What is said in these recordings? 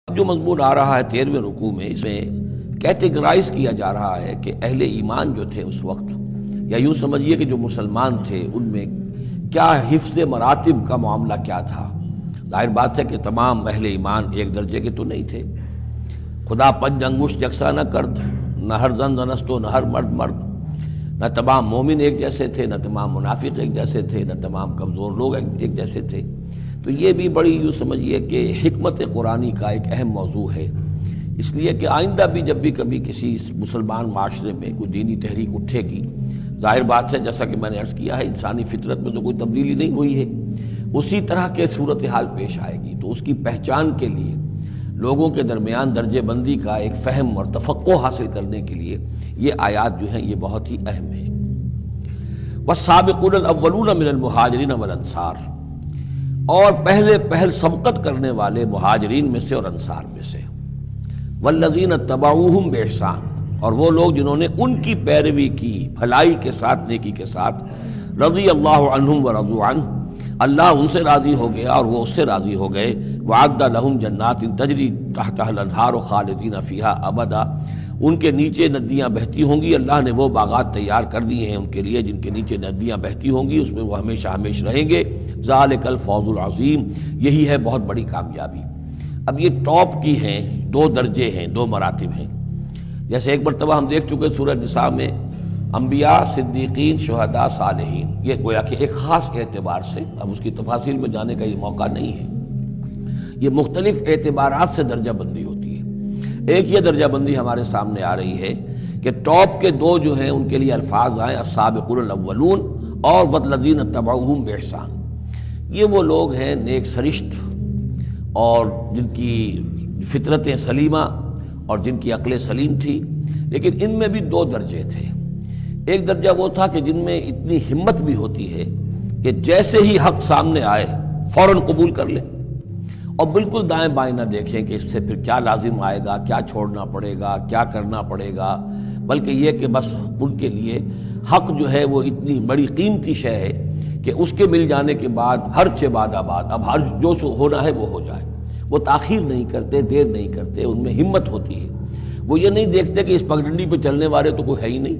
جو مضمون آ رہا ہے 13ویں رکوع میں، اس میں کیٹیگرائز کیا جا رہا ہے کہ اہل ایمان جو تھے اس وقت، یا یوں سمجھیے کہ جو مسلمان تھے ان میں کیا حفظ مراتب کا معاملہ کیا تھا۔ ظاہر بات ہے کہ تمام اہل ایمان ایک درجے کے تو نہیں تھے۔ خدا پنج انگشت یکساں نہ کرد، نہ ہر زن زنست و نہ ہر مرد مرد، نہ تمام مومن ایک جیسے تھے، نہ تمام منافق ایک جیسے تھے، نہ تمام کمزور لوگ ایک جیسے تھے۔ تو یہ بھی بڑی یوں سمجھیے کہ حکمت قرآنی کا ایک اہم موضوع ہے، اس لیے کہ آئندہ بھی جب بھی کبھی کسی مسلمان معاشرے میں کوئی دینی تحریک اٹھے گی، ظاہر بات ہے جیسا کہ میں نے عرض کیا ہے انسانی فطرت میں تو کوئی تبدیلی نہیں ہوئی ہے، اسی طرح کے صورتحال پیش آئے گی، تو اس کی پہچان کے لیے لوگوں کے درمیان درجہ بندی کا ایک فہم اور تفقع حاصل کرنے کے لیے یہ آیات جو ہیں یہ بہت ہی اہم ہیں۔ والسابقون الاولون من المہاجرین والانصار، اور پہل سبقت کرنے والے مہاجرین میں سے اور انصار میں سے، والذین اتبعوہم بإحسان، اور وہ لوگ جنہوں نے ان کی پیروی کی بھلائی کے ساتھ، نیکی کے ساتھ، رضی اللہ عنہم ورضوا عنہ، اللہ ان سے راضی ہو گیا اور وہ اس سے راضی ہو گئے، وعد لہم جنات تجری تحتها الانہار خالدین فیہا ابدا، ان کے نیچے ندیاں بہتی ہوں گی، اللہ نے وہ باغات تیار کر دیے ہیں ان کے لیے جن کے نیچے ندیاں بہتی ہوں گی، اس میں وہ ہمیشہ ہمیشہ رہیں گے، ذالک الفوز العظیم، یہی ہے بہت بڑی کامیابی۔ اب یہ ٹاپ کی ہیں، دو درجے ہیں، دو مراتب ہیں۔ جیسے ایک مرتبہ ہم دیکھ چکے سورہ نساء میں انبیاء، صدیقین، شہداء، صالحین، یہ گویا کہ ایک خاص اعتبار سے، اب اس کی تفاصیل میں جانے کا یہ موقع نہیں ہے، یہ مختلف اعتبارات سے درجہ بندی ہوتی ہے۔ ایک یہ درجہ بندی ہمارے سامنے آ رہی ہے کہ ٹاپ کے دو جو ہیں ان کے لیے الفاظ آئیں السابقون الاولون اور والذین اتبعوہم بإحسان، یہ وہ لوگ ہیں نیک سرشت اور جن کی فطرتیں سلیمہ اور جن کی عقل سلیم تھی، لیکن ان میں بھی دو درجے تھے۔ ایک درجہ وہ تھا کہ جن میں اتنی ہمت بھی ہوتی ہے کہ جیسے ہی حق سامنے آئے فوراً قبول کر لیں اور بالکل دائیں بائیں نہ دیکھیں کہ اس سے پھر کیا لازم آئے گا، کیا چھوڑنا پڑے گا، کیا کرنا پڑے گا، بلکہ یہ کہ بس ان کے لیے حق جو ہے وہ اتنی بڑی قیمتی شے ہے کہ اس کے مل جانے کے بعد ہر چہ بعد آباد، اب ہر جو ہونا ہے وہ ہو جائے، وہ تاخیر نہیں کرتے، دیر نہیں کرتے، ان میں ہمت ہوتی ہے۔ وہ یہ نہیں دیکھتے کہ اس پگڈنڈی پہ چلنے والے تو کوئی ہے ہی نہیں،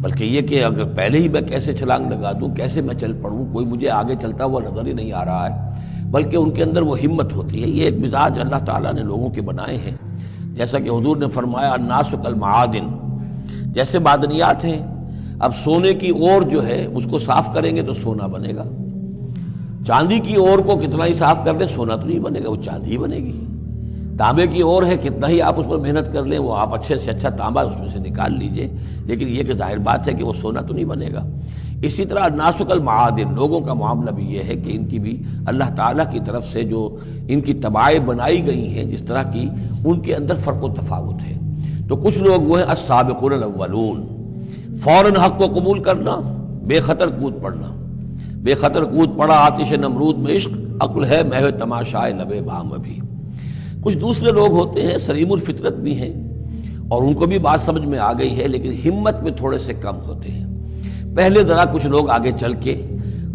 بلکہ یہ کہ اگر پہلے ہی میں کیسے چھلانگ لگا دوں، کیسے میں چل پڑوں، کوئی مجھے آگے چلتا ہوا نظر ہی نہیں آ رہا ہے، بلکہ ان کے اندر وہ ہمت ہوتی ہے۔ یہ ایک مزاج اللہ تعالیٰ نے لوگوں کے بنائے ہیں، جیسا کہ حضور نے فرمایا الناس کالمعادن، جیسے معدنیات ہیں۔ اب سونے کی اور جو ہے اس کو صاف کریں گے تو سونا بنے گا، چاندی کی اور کو کتنا ہی صاف کر دیں سونا تو نہیں بنے گا، وہ چاندی ہی بنے گی۔ تانبے کی اور ہے، کتنا ہی آپ اس پر محنت کر لیں وہ آپ اچھے سے اچھا تانبا اس میں سے نکال لیجئے، لیکن یہ کہ ظاہر بات ہے کہ وہ سونا تو نہیں بنے گا۔ اسی طرح الناس کالمعادن، لوگوں کا معاملہ بھی یہ ہے کہ ان کی بھی اللہ تعالیٰ کی طرف سے جو ان کی طبائع بنائی گئی ہیں جس طرح کی، ان کے اندر فرق و تفاوت ہے۔ تو کچھ لوگ وہ ہیں السابقون الاولون، فوراً حق کو قبول کرنا، بے خطر کود پڑنا، بے خطر کود پڑا آتش نمرود میں عشق، عقل ہے محو تماشائے لب بام ابھی۔ کچھ دوسرے لوگ ہوتے ہیں سلیم الفطرت بھی ہیں اور ان کو بھی بات سمجھ میں آ گئی ہے، لیکن ہمت میں تھوڑے سے کم ہوتے ہیں۔ پہلے ذرا کچھ لوگ آگے چل کے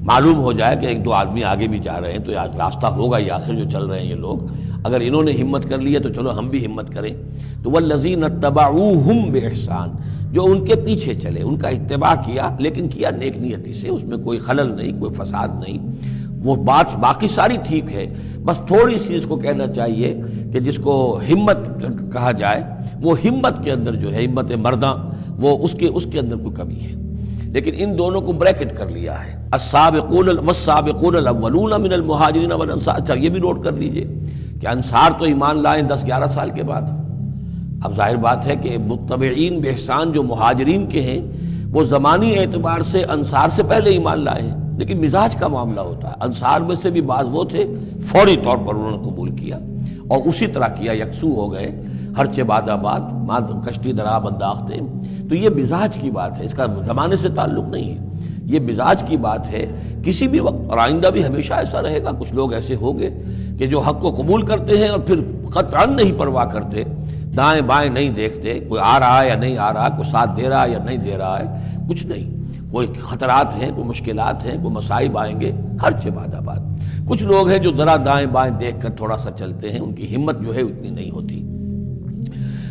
معلوم ہو جائے کہ ایک دو آدمی آگے بھی جا رہے ہیں تو آج راستہ ہوگا، یہ آخر جو چل رہے ہیں یہ لوگ، اگر انہوں نے ہمت کر لی ہے تو چلو ہم بھی ہمت کریں۔ تو والذین اتبعوہم بإحسان، جو ان کے پیچھے چلے، ان کا اتباع کیا، لیکن کیا نیک نیتی سے، اس میں کوئی خلل نہیں، کوئی فساد نہیں، وہ بات باقی ساری ٹھیک ہے، بس تھوڑی سی اس کو کہنا چاہیے کہ جس کو ہمت کہا جائے، وہ ہمت کے اندر جو ہے ہمت مرداں، وہ اس کے اندر کوئی کمی ہے۔ لیکن ان دونوں کو بریکٹ کر لیا ہے، السابقون والسابقون الاولون من المہاجرین والانصار۔ اچھا یہ بھی نوٹ کر لیجئے کہ انصار تو ایمان لائیں 10-11 سال کے بعد۔ اب ظاہر بات ہے کہ متبعین بإحسان جو مہاجرین کے ہیں وہ زمانی اعتبار سے انصار سے پہلے ایمان لائے ہیں، لیکن مزاج کا معاملہ ہوتا ہے۔ انصار میں سے بھی بعض وہ تھے فوری طور پر انہوں نے قبول کیا اور اسی طرح کیا، یکسو ہو گئے، ہر چہ بعد آباد کشتی درآب انداختے۔ تو یہ مزاج کی بات ہے، اس کا زمانے سے تعلق نہیں ہے، یہ مزاج کی بات ہے۔ کسی بھی وقت اور آئندہ بھی ہمیشہ ایسا رہے گا، کچھ لوگ ایسے ہوں گے کہ جو حق کو قبول کرتے ہیں اور پھر قطعاً نہیں پرواہ کرتے، دائیں بائیں نہیں دیکھتے، کوئی آ رہا ہے یا نہیں آ رہا، کوئی ساتھ دے رہا ہے یا نہیں دے رہا ہے، کچھ نہیں، کوئی خطرات ہیں، کوئی مشکلات ہیں، کوئی مصائب آئیں گے، ہر چہ بعد آباد۔ کچھ لوگ ہیں جو ذرا دائیں بائیں دیکھ کر تھوڑا سا چلتے ہیں، ان کی ہمت جو ہے اتنی نہیں ہوتی۔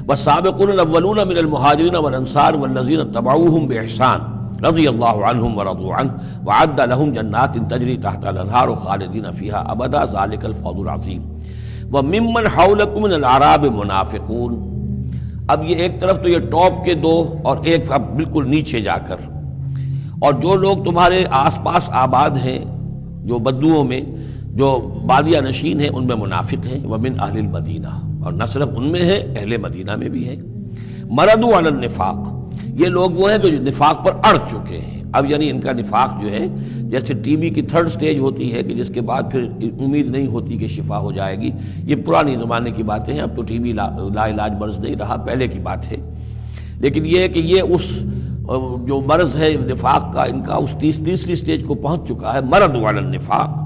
والسابقون الاولون من المہاجرین والانصار والذین اتبعوہم بإحسان رضی اللہ عنہم ورضوا عنہ وعد لہم جنات تجری تحت الانہار خالدین فیہا ابدا ذلک الفوز العظیم وممن حولکم من الاعراب منافقون۔ اب یہ ایک طرف تو یہ ٹاپ کے دو، اور ایک اب بالکل نیچے جا کر، اور جو لوگ تمہارے آس پاس آباد ہیں جو بدوؤں میں، جو بادیہ نشین ہیں، ان میں منافق ہیں۔ ومن اہل المدینہ، اور نہ صرف ان میں ہے، اہل مدینہ میں بھی ہیں۔ مردوا علی النفاق، یہ لوگ وہ ہیں جو نفاق پر اڑ چکے ہیں۔ اب یعنی ان کا نفاق جو ہے جیسے ٹی بی کی تھرڈ سٹیج ہوتی ہے کہ جس کے بعد پھر امید نہیں ہوتی کہ شفا ہو جائے گی، یہ پرانی زمانے کی باتیں ہیں، اب تو ٹی بی لا علاج مرض نہیں رہا، پہلے کی بات ہے۔ لیکن یہ ہے کہ یہ اس جو مرض ہے نفاق کا، ان کا اس تیسری سٹیج کو پہنچ چکا ہے۔ مردوا علی النفاق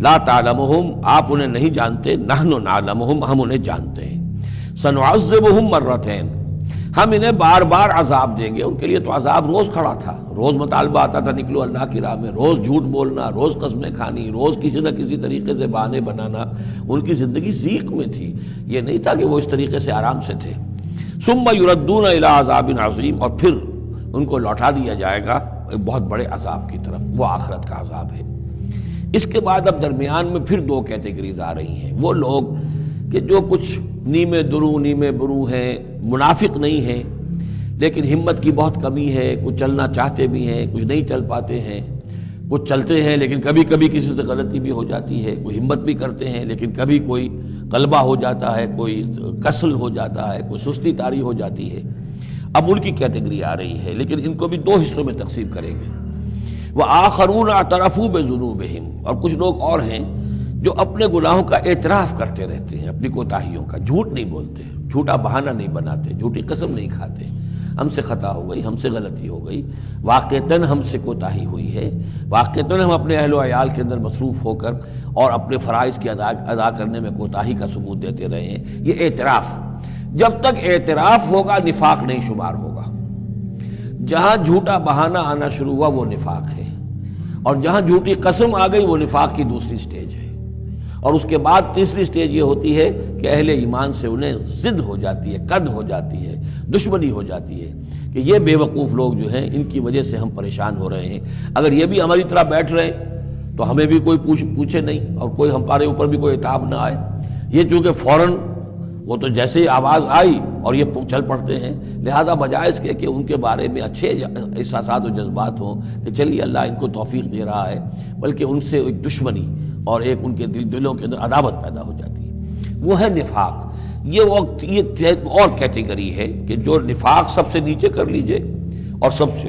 لا تعلمہم، آپ انہیں نہیں جانتے، نحن نعلمہم، ہم انہیں جانتے ہیں۔ سنعذبہم مرتین، ہم انہیں بار بار عذاب دیں گے۔ ان کے لیے تو عذاب روز کھڑا تھا، روز مطالبہ آتا تھا نکلو اللہ کی راہ میں، روز جھوٹ بولنا، روز قسمیں کھانی، روز کسی نہ کسی طریقے سے بہانے بنانا۔ ان کی زندگی ضیق میں تھی، یہ نہیں تھا کہ وہ اس طریقے سے آرام سے تھے۔ ثم یردون الی عذاب عظیم، اور پھر ان کو لوٹا دیا جائے گا ایک بہت بڑے عذاب کی طرف، وہ آخرت کا عذاب ہے۔ اس کے بعد اب درمیان میں پھر دو کیٹیگریز آ رہی ہیں، وہ لوگ کہ جو کچھ نیمے درو نیمے برو ہیں، منافق نہیں ہیں لیکن ہمت کی بہت کمی ہے، کچھ چلنا چاہتے بھی ہیں، کچھ نہیں چل پاتے ہیں، کچھ چلتے ہیں لیکن کبھی کبھی کسی سے غلطی بھی ہو جاتی ہے، کوئی ہمت بھی کرتے ہیں لیکن کبھی کوئی غلبہ ہو جاتا ہے، کوئی کسل ہو جاتا ہے، کوئی سستی طاری ہو جاتی ہے۔ اب ان کی کیٹیگری آ رہی ہے، لیکن ان کو بھی دو حصوں میں تقسیم کریں گے۔ وآخرون اعترفوا بذنوبہم، اور کچھ لوگ اور ہیں جو اپنے گناہوں کا اعتراف کرتے رہتے ہیں، اپنی کوتاہیوں کا، جھوٹ نہیں بولتے، جھوٹا بہانہ نہیں بناتے، جھوٹی قسم نہیں کھاتے، ہم سے خطا ہو گئی، ہم سے غلطی ہو گئی، واقعتاً ہم سے کوتاہی ہوئی ہے، واقعتاً ہم اپنے اہل و عیال کے اندر مصروف ہو کر اور اپنے فرائض کی ادا کرنے میں کوتاہی کا ثبوت دیتے رہے ہیں۔ یہ اعتراف، جب تک اعتراف ہوگا نفاق نہیں شمار ہوگا۔ جہاں جھوٹا بہانہ آنا شروع ہوا وہ نفاق ہے، اور جہاں جھوٹی قسم آ گئی وہ نفاق کی دوسری سٹیج ہے۔ اور اس کے بعد تیسری سٹیج یہ ہوتی ہے کہ اہل ایمان سے انہیں ضد ہو جاتی ہے، قد ہو جاتی ہے، دشمنی ہو جاتی ہے کہ یہ بے وقوف لوگ جو ہیں ان کی وجہ سے ہم پریشان ہو رہے ہیں، اگر یہ بھی ہماری طرح بیٹھ رہے ہیں تو ہمیں بھی کوئی پوچھے نہیں اور کوئی ہمارے اوپر بھی کوئی عتاب نہ آئے۔ یہ چونکہ فوراً وہ تو جیسے ہی آواز آئی اور یہ چل پڑتے ہیں، لہذا بجائے اس کے کہ ان کے بارے میں اچھے احساسات و جذبات ہوں کہ چلیے اللہ ان کو توفیق دے رہا ہے، بلکہ ان سے ایک دشمنی اور ایک ان کے دلوں کے اندر عداوت پیدا ہو جاتی ہے، وہ ہے نفاق۔ یہ اور کیٹیگری ہے کہ جو نفاق سب سے نیچے کر لیجئے اور سب سے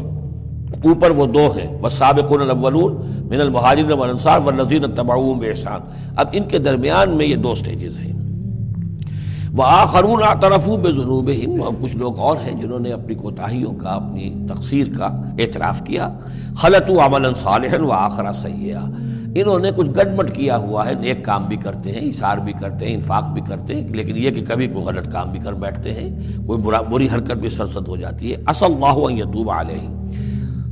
اوپر وہ دو ہیں، والسابقون الاولون من المہاجرین والانصار والذین اتبعوہم بإحسان۔ اب ان کے درمیان میں یہ دو سٹیجز ہیں۔ وآخرون اعترفوا بذنوبہم، اور کچھ لوگ اور ہیں جنہوں نے اپنی کوتاہیوں کا، اپنی تقصیر کا اعتراف کیا۔ خلطوا عملا صالحا وآخر سیئا، انہوں نے کچھ گڈمٹ کیا ہوا ہے، نیک کام بھی کرتے ہیں، ایثار بھی کرتے ہیں، انفاق بھی کرتے ہیں، لیکن یہ کہ کبھی کوئی غلط کام بھی کر بیٹھتے ہیں، کوئی بری حرکت بھی سرزد ہو جاتی ہے۔ عسى اللہ ان یتوب علیہم،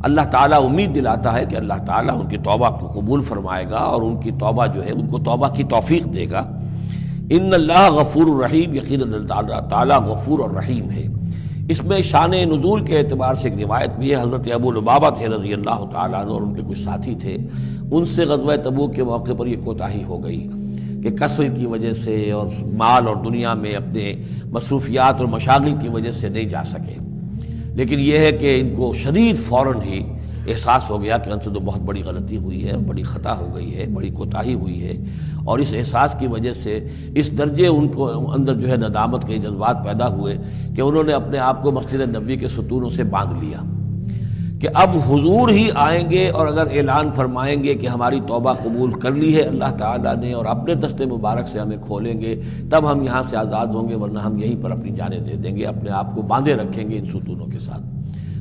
اللہ تعالیٰ امید دلاتا ہے کہ اللہ تعالیٰ ان کی توبہ کو قبول فرمائے گا اور ان کی توبہ جو ہے ان کو توبہ کی توفیق دے گا۔ ان اللہ غفور الرحیم، یقیناً اللہ تعالیٰ غفور اور رحیم ہے۔ اس میں شان نزول کے اعتبار سے ایک روایت بھی ہے، حضرت ابو لبابہ تھے رضی اللہ تعالیٰ عنہ اور ان کے کچھ ساتھی تھے، ان سے غزوہ تبوک کے موقع پر یہ کوتاہی ہو گئی کہ کسل کی وجہ سے اور مال اور دنیا میں اپنے مصروفیات اور مشاغل کی وجہ سے نہیں جا سکے، لیکن یہ ہے کہ ان کو شدید فوراً ہی احساس ہو گیا کہ ان سے تو بہت بڑی غلطی ہوئی ہے، بڑی خطا ہو گئی ہے، بڑی کوتاہی ہوئی ہے، اور اس احساس کی وجہ سے اس درجے ان کو اندر جو ہے ندامت کے جذبات پیدا ہوئے کہ انہوں نے اپنے آپ کو مسجد نبوی کے ستونوں سے باندھ لیا کہ اب حضور ہی آئیں گے اور اگر اعلان فرمائیں گے کہ ہماری توبہ قبول کر لی ہے اللہ تعالیٰ نے اور اپنے دست مبارک سے ہمیں کھولیں گے، تب ہم یہاں سے آزاد ہوں گے، ورنہ ہم یہیں پر اپنی جانیں دے دیں گے، اپنے آپ کو باندھے رکھیں گے ان ستونوں کے ساتھ۔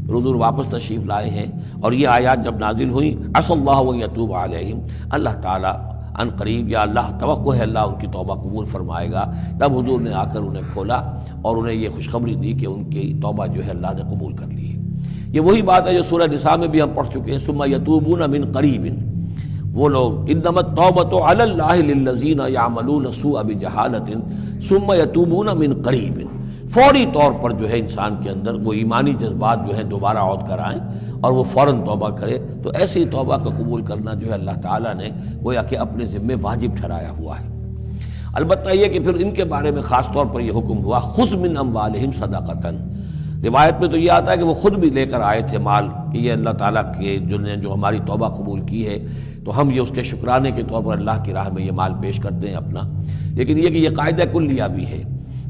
حضور واپس تشریف لائے ہیں اور یہ آیات جب نازل ہوئیں، عسى اللہ ان یتوب علیہم، اللہ تعالیٰ ان قریب، یا اللہ توقع ہے اللہ ان کی توبہ قبول فرمائے گا، تب حضور نے آ کر انہیں کھولا اور انہیں یہ خوشخبری دی کہ ان کی توبہ جو ہے اللہ نے قبول کر لی ہے۔ یہ وہی بات ہے جو سورہ نساء میں بھی ہم پڑھ چکے ہیں، ثم یتوبون من قریب، وہ لوگ انما التوبۃ علی اللہ للذین یعملون السوء بجہالۃ ثم یتوبون من قریب، فوری طور پر جو ہے انسان کے اندر وہ ایمانی جذبات جو ہیں دوبارہ عود کر آئیں اور وہ فوراً توبہ کرے، تو ایسی توبہ کا قبول کرنا جو ہے اللہ تعالیٰ نے گویا کہ اپنے ذمے واجب ٹھہرایا ہوا ہے۔ البتہ یہ کہ پھر ان کے بارے میں خاص طور پر یہ حکم ہوا خذ من اموالہم صدقۃ، روایت میں تو یہ آتا ہے کہ وہ خود بھی لے کر آئے تھے مال کہ یہ اللہ تعالیٰ کے جو ہماری توبہ قبول کی ہے تو ہم یہ اس کے شکرانے کے طور پر اللہ کی راہ میں یہ مال پیش کرتے ہیں اپنا، لیکن یہ کہ یہ قاعدہ کلیہ بھی ہے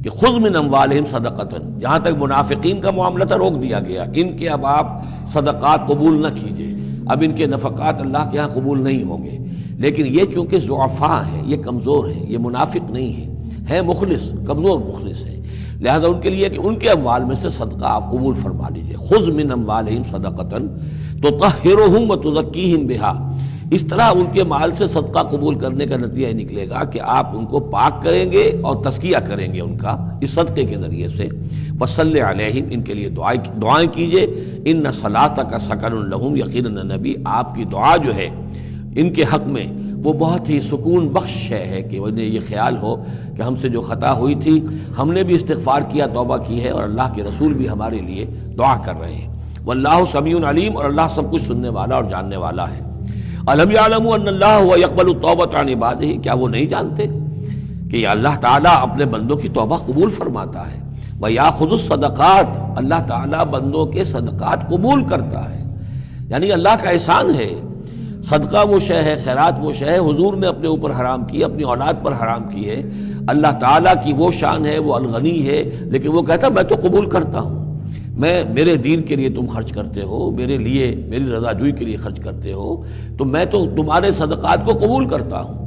کہ خذ من اموالہم صدقۃ، جہاں تک منافقین کا معاملہ تھا روک دیا گیا، ان کے اب آپ صدقات قبول نہ کیجئے، اب ان کے نفقات اللہ کے ہاں قبول نہیں ہوں گے، لیکن یہ چونکہ ضعفاء ہیں، یہ کمزور ہیں، یہ منافق نہیں ہیں مخلص، کمزور مخلص ہیں، لہذا ان کے لیے کہ ان کے اموال میں سے صدقہ آپ قبول فرما لیجئے، خذ من اموالہم صدقۃ تطہرہم وتزکیہم بہا، اس طرح ان کے مال سے صدقہ قبول کرنے کا نتیجہ یہ نکلے گا کہ آپ ان کو پاک کریں گے اور تزکیہ کریں گے ان کا اس صدقے کے ذریعے سے، وصلی علیہم، ان کے لیے دعائیں کیجئے، ان صلاتک سکن لہم، یقیناً نبی آپ کی دعا جو ہے ان کے حق میں وہ بہت ہی سکون بخش ہے کہ انہیں یہ خیال ہو کہ ہم سے جو خطا ہوئی تھی ہم نے بھی استغفار کیا، توبہ کی ہے، اور اللہ کے رسول بھی ہمارے لیے دعا کر رہے ہیں، واللہ سمیع علیم، اور اللہ سب کچھ سننے والا اور جاننے والا ہے۔ الم یعلموا ان اللہ هو يقبل التوبۃ عن عبادہ، کیا وہ نہیں جانتے کہ اللہ تعالیٰ اپنے بندوں کی توبہ قبول فرماتا ہے، ویأخذ الصدقات، اللہ تعالیٰ بندوں کے صدقات قبول کرتا ہے، یعنی اللہ کا احسان ہے، صدقہ وہ شے ہے، خیرات وہ شے ہے حضور نے اپنے اوپر حرام کی، اپنی اولاد پر حرام کی ہے، اللہ تعالیٰ کی وہ شان ہے، وہ الغنی ہے، لیکن وہ کہتا میں تو قبول کرتا ہوں، میں میرے دین کے لیے تم خرچ کرتے ہو، میرے لیے میری رضا جوئی کے لیے خرچ کرتے ہو، تو میں تو تمہارے صدقات کو قبول کرتا ہوں۔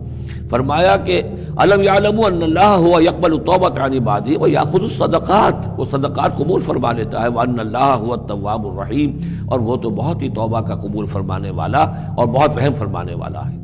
فرمایا کہ الم یعلموا ان اللہ هو يقبل التوبۃ عن عبادہ ویأخذ الصدقات، وہ صدقات قبول فرما لیتا ہے، وان اللہ هو التواب الرحیم، اور وہ تو بہت ہی توبہ کا قبول فرمانے والا اور بہت رحم فرمانے والا ہے۔